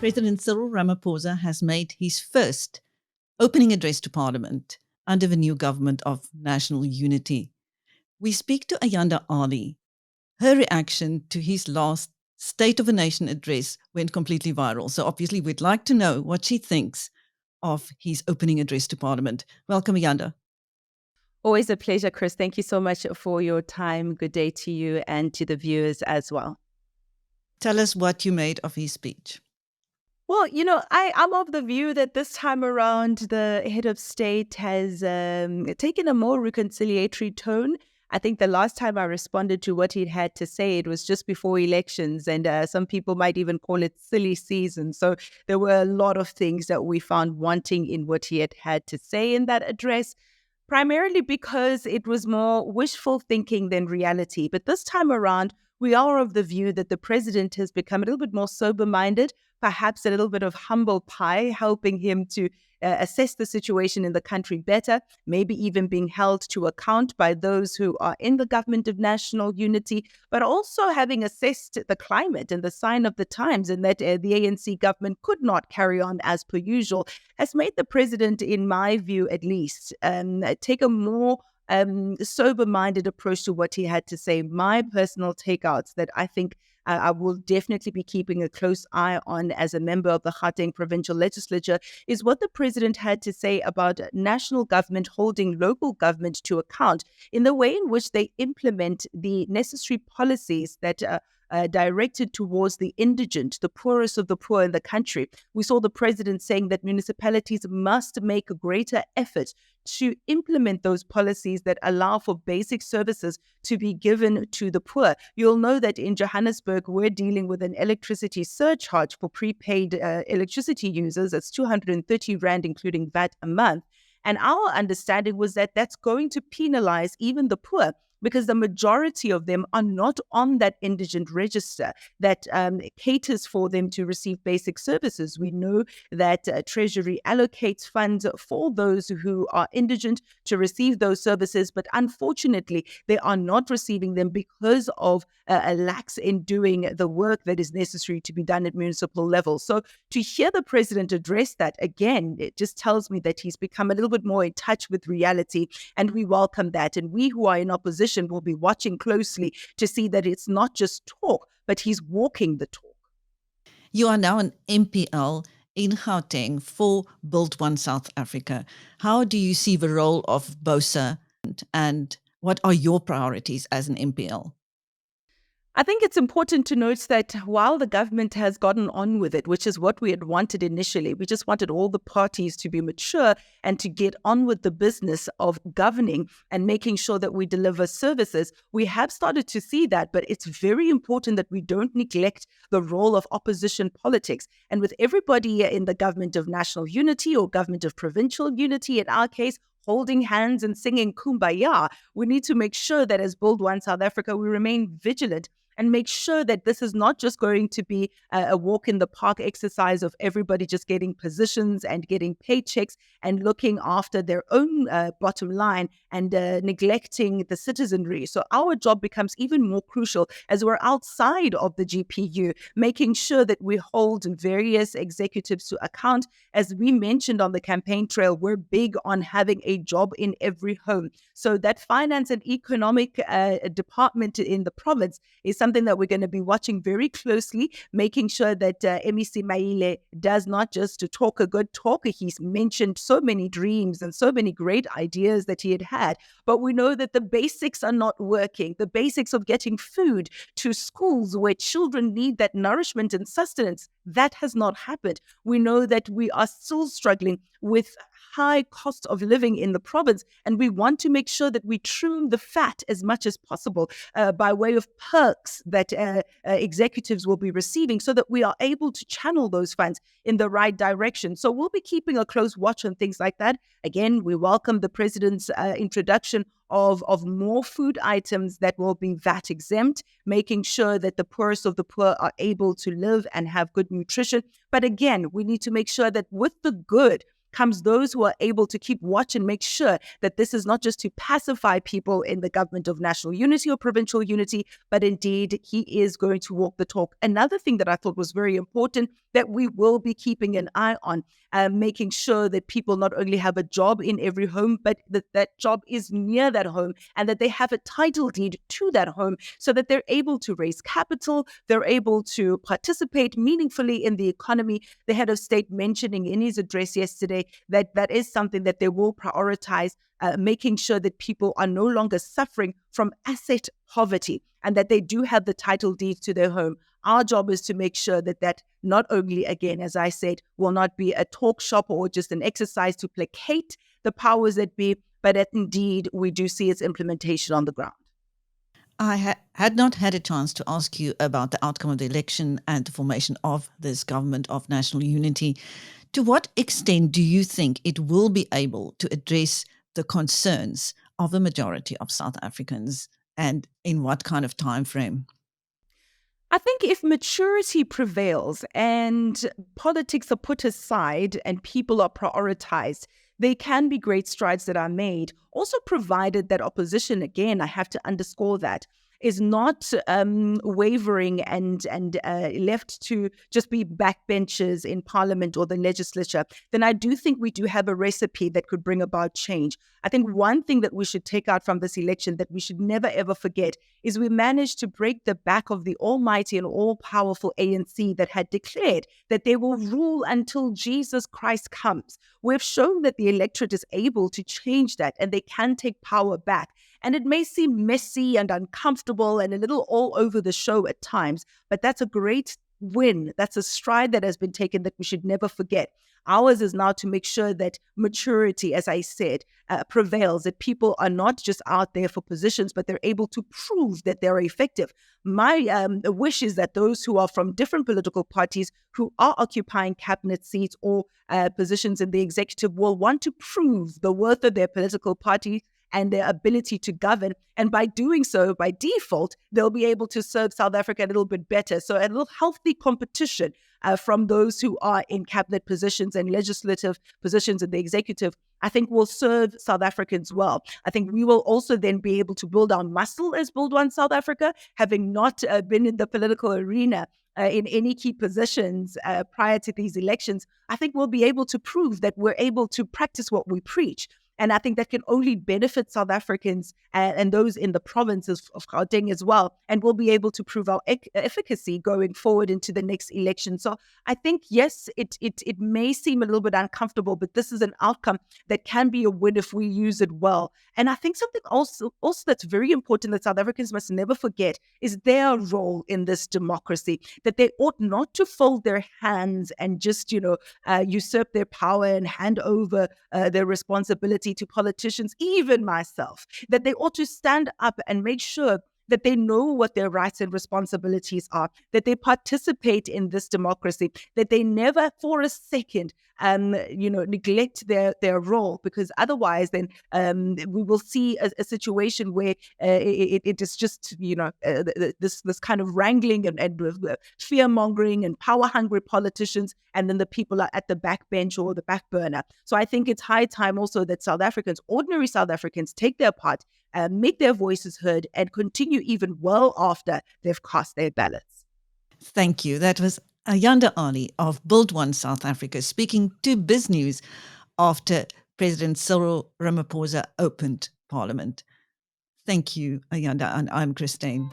President Cyril Ramaphosa has made his first opening address to Parliament under the new government of national unity. We speak to Ayanda, Allie. Her reaction to his last State of the Nation address went completely viral. So obviously we'd like to know what she thinks of his opening address to Parliament. Welcome, Ayanda. Always a pleasure, Chris. Thank you so much for your time. Good day to you and to the viewers as well. Tell us what you made of his speech. Well, I'm of the view that this time around, the head of state has taken a more reconciliatory tone. I think the last time I responded to what he'd had to say, it was just before elections, and some people might even call it silly season. So there were a lot of things that we found wanting in what he had to say in that address, primarily because it was more wishful thinking than reality. But this time around, we are of the view that the president has become a little bit more sober-minded, perhaps a little bit of humble pie, helping him to assess the situation in the country better, maybe even being held to account by those who are in the government of national unity, but also having assessed the climate and the sign of the times, and that the ANC government could not carry on as per usual, has made the president, in my view at least, take a more sober-minded approach to what he had to say. My personal takeouts that I think I will definitely be keeping a close eye on as a member of the Gauteng provincial legislature is what the president had to say about national government holding local government to account in the way in which they implement the necessary policies that directed towards the indigent, the poorest of the poor in the country. We saw the president saying that municipalities must make a greater effort to implement those policies that allow for basic services to be given to the poor. You'll know that in Johannesburg, we're dealing with an electricity surcharge for prepaid electricity users. That's 230 Rand, including VAT, a month. And our understanding was that that's going to penalize even the poor, because the majority of them are not on that indigent register that caters for them to receive basic services. We know that Treasury allocates funds for those who are indigent to receive those services, but unfortunately, they are not receiving them because of a lax in doing the work that is necessary to be done at municipal level. So to hear the president address that, again, it just tells me that he's become a little bit more in touch with reality, and we welcome that. And we who are in opposition will be watching closely to see that it's not just talk, but he's walking the talk. You are now an MPL in Gauteng for Build One South Africa. How do you see the role of BOSA, and what are your priorities as an MPL? I think it's important to note that while the government has gotten on with it, which is what we had wanted initially, we just wanted all the parties to be mature and to get on with the business of governing and making sure that we deliver services. We have started to see that, but it's very important that we don't neglect the role of opposition politics. And with everybody in the government of national unity or government of provincial unity, in our case, holding hands and singing Kumbaya, we need to make sure that as Build One South Africa, we remain vigilant and make sure that this is not just going to be a walk in the park exercise of everybody just getting positions and getting paychecks and looking after their own bottom line and neglecting the citizenry. So our job becomes even more crucial as we're outside of the GPU, making sure that we hold various executives to account. As we mentioned on the campaign trail, we're big on having a job in every home. So that finance and economic department in the province is something that we're going to be watching very closely, making sure that MEC Maile does not just to talk a good talk. He's mentioned so many dreams and so many great ideas that he had, but we know that the basics are not working. The basics of getting food to schools where children need that nourishment and sustenance, that has not happened. We know that we are still struggling with high cost of living in the province, and we want to make sure that we trim the fat as much as possible by way of perks that executives will be receiving, so that we are able to channel those funds in the right direction. So we'll be keeping a close watch on things like that. Again, we welcome the president's introduction of more food items that will be VAT exempt, making sure that the poorest of the poor are able to live and have good nutrition. But again, we need to make sure that with the good comes those who are able to keep watch and make sure that this is not just to pacify people in the government of national unity or provincial unity, but indeed he is going to walk the talk. Another thing that I thought was very important that we will be keeping an eye on, making sure that people not only have a job in every home, but that that job is near that home and that they have a title deed to that home so that they're able to raise capital, they're able to participate meaningfully in the economy. The head of state mentioning in his address yesterday that that is something that they will prioritize, making sure that people are no longer suffering from asset poverty and that they do have the title deed to their home. Our job is to make sure that that not only, again, as I said, will not be a talk shop or just an exercise to placate the powers that be, but that indeed we do see its implementation on the ground. I had not had a chance to ask you about the outcome of the election and the formation of this government of national unity. To what extent do you think it will be able to address the concerns of a majority of South Africans, and in what kind of time frame? I think if maturity prevails and politics are put aside and people are prioritized, they can be great strides that are made. Also, provided that opposition, again, I have to underscore that, is not wavering and left to just be backbenchers in parliament or the legislature, then I do think we do have a recipe that could bring about change. I think one thing that we should take out from this election that we should never ever forget is we managed to break the back of the almighty and all-powerful ANC that had declared that they will rule until Jesus Christ comes. We've shown that the electorate is able to change that and they can take power back. And it may seem messy and uncomfortable and a little all over the show at times, but that's a great win. That's a stride that has been taken that we should never forget. Ours is now to make sure that maturity, as I said, prevails, that people are not just out there for positions, but they're able to prove that they're effective. My wish is that those who are from different political parties who are occupying cabinet seats or positions in the executive will want to prove the worth of their political party and their ability to govern. And by doing so, by default, they'll be able to serve South Africa a little bit better. So a little healthy competition from those who are in cabinet positions and legislative positions in the executive, I think will serve South Africans well. I think we will also then be able to build our muscle as Build One South Africa, having not been in the political arena in any key positions prior to these elections. I think we'll be able to prove that we're able to practice what we preach. And I think that can only benefit South Africans and those in the provinces of Gauteng as well. And we'll be able to prove our efficacy going forward into the next election. So I think, yes, it may seem a little bit uncomfortable, but this is an outcome that can be a win if we use it well. And I think something also that's very important that South Africans must never forget is their role in this democracy, that they ought not to fold their hands and just, usurp their power and hand over their responsibility to politicians, even myself, that they ought to stand up and make sure that they know what their rights and responsibilities are, that they participate in this democracy, that they never for a second, neglect their role, because otherwise then we will see a situation where it is just, this kind of wrangling and fear-mongering and power-hungry politicians, and then the people are at the backbench or the back burner. So I think it's high time also that South Africans, ordinary South Africans, take their part, make their voices heard, and continue even well after they've cast their ballots. Thank you. That was Ayanda Allie of Build One South Africa speaking to BizNews after President Cyril Ramaphosa opened Parliament. Thank you, Ayanda, and I'm Christine.